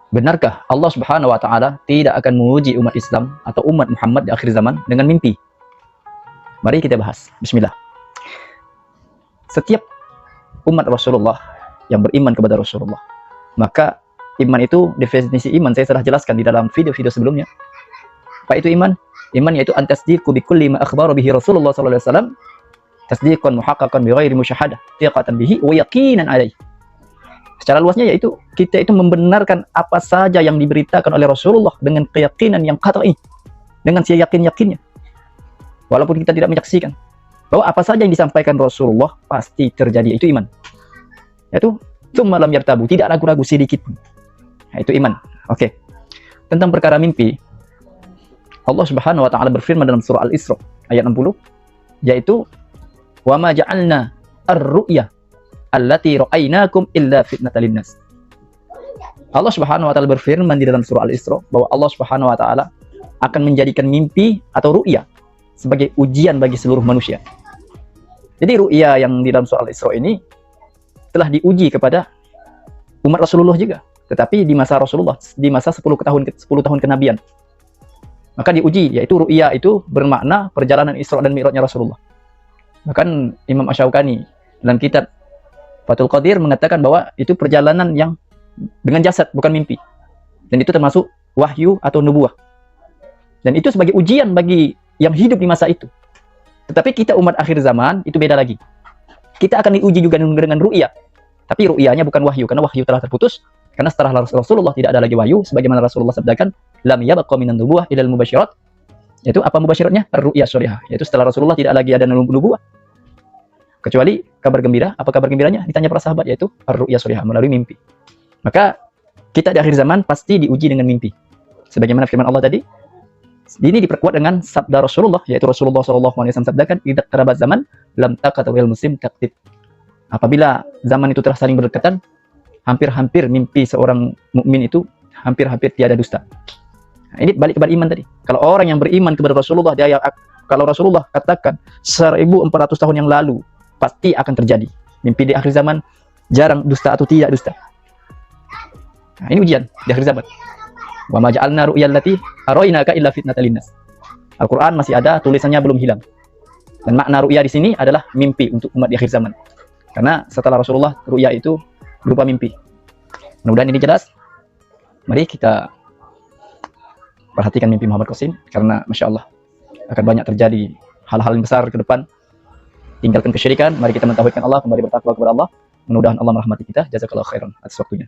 Benarkah Allah Subhanahu wa taala tidak akan menguji umat Islam atau umat Muhammad di akhir zaman dengan mimpi? Mari kita bahas. Bismillah. Setiap umat Rasulullah yang beriman kepada Rasulullah, maka iman itu, definisi iman saya sudah jelaskan di dalam video-video sebelumnya. Apa itu iman? Iman yaitu antasdiqu bi kulli ma akhbara bihi Rasulullah sallallahu alaihi wasallam, tasdiqan muhaqqaqan bi ghairi musyahadah, thiqatan bihi wa yaqinan alaihi. Secara luasnya yaitu kita itu membenarkan apa saja yang diberitakan oleh Rasulullah dengan keyakinan yang qat'i, dengan seyakin-yakinnya. Walaupun kita tidak menyaksikan bahwa apa saja yang disampaikan Rasulullah pasti terjadi, itu iman. Yaitu tsumma lam yartabu, tidak ragu-ragu sedikit pun. Nah, itu iman. Oke. Tentang perkara mimpi, Allah Subhanahu wa taala berfirman dalam surah Al-Isra ayat 60, yaitu wa ma ja'alna ar-ru'ya allati ra'aynakum illa fitnatan linnas. Allah Subhanahu wa taala berfirman di dalam surah Al-Isra bahwa Allah Subhanahu wa taala akan menjadikan mimpi atau ru'ya sebagai ujian bagi seluruh manusia. Jadi ru'ya yang di dalam surah Al-Isra ini telah diuji kepada umat Rasulullah juga, tetapi di masa Rasulullah, di masa 10 tahun kenabian. Maka diuji, yaitu ru'ya itu bermakna perjalanan Isra dan Mi'rajnya Rasulullah. Bahkan Imam Asy-Syaukani dalam kitab Fathul Qadir mengatakan bahwa itu perjalanan yang dengan jasad, bukan mimpi. Dan itu termasuk wahyu atau nubuah. Dan itu sebagai ujian bagi yang hidup di masa itu. Tetapi kita umat akhir zaman, itu beda lagi. Kita akan diuji juga dengan ru'ya. Tapi ru'yanya bukan wahyu, karena wahyu telah terputus. Karena setelah Rasulullah tidak ada lagi wahyu, sebagaimana Rasulullah sabdakan, lam yabqa minan nubuwah ilal mubasyirat. Yaitu apa mubasyiratnya? Ar-ru'ya shalihah. Yaitu setelah Rasulullah tidak lagi ada nubuwah, kecuali kabar gembira. Apa kabar gembiranya? Ditanya para sahabat, yaitu ar-ru'ya shalihah, melalui mimpi. Maka kita di akhir zaman pasti diuji dengan mimpi. Sebagaimana firman Allah tadi, ini diperkuat dengan sabda Rasulullah, yaitu Rasulullah SAW sabdakan, idza qarabat zaman lam taqatul muslim taqtib. Apabila zaman itu telah saling berdekatan, hampir-hampir mimpi seorang mukmin itu hampir-hampir tiada dusta. Nah, ini balik kepada iman tadi. Kalau orang yang beriman kepada Rasulullah, kalau Rasulullah katakan 1400 tahun yang lalu pasti akan terjadi. Mimpi di akhir zaman jarang dusta atau tidak dusta. Nah, ini ujian di akhir zaman. Wa ma ja'alna ru'yal lati araynaka illa fitnatan linnas. Al-Qur'an masih ada, tulisannya belum hilang. Dan makna ru'ya di sini adalah mimpi untuk umat di akhir zaman. Karena setelah Rasulullah, ru'ya itu berupa mimpi. Mudah-mudahan ini jelas. Mari kita perhatikan mimpi Muhammad Qasim, karena Masya Allah akan banyak terjadi hal-hal yang besar ke depan. Tinggalkan kesyirikan, mari kita mentauhidkan Allah, kembali bertakwa kepada Allah. Mudah-mudahan Allah merahmati kita. Jazakallahu khairan atas waktunya.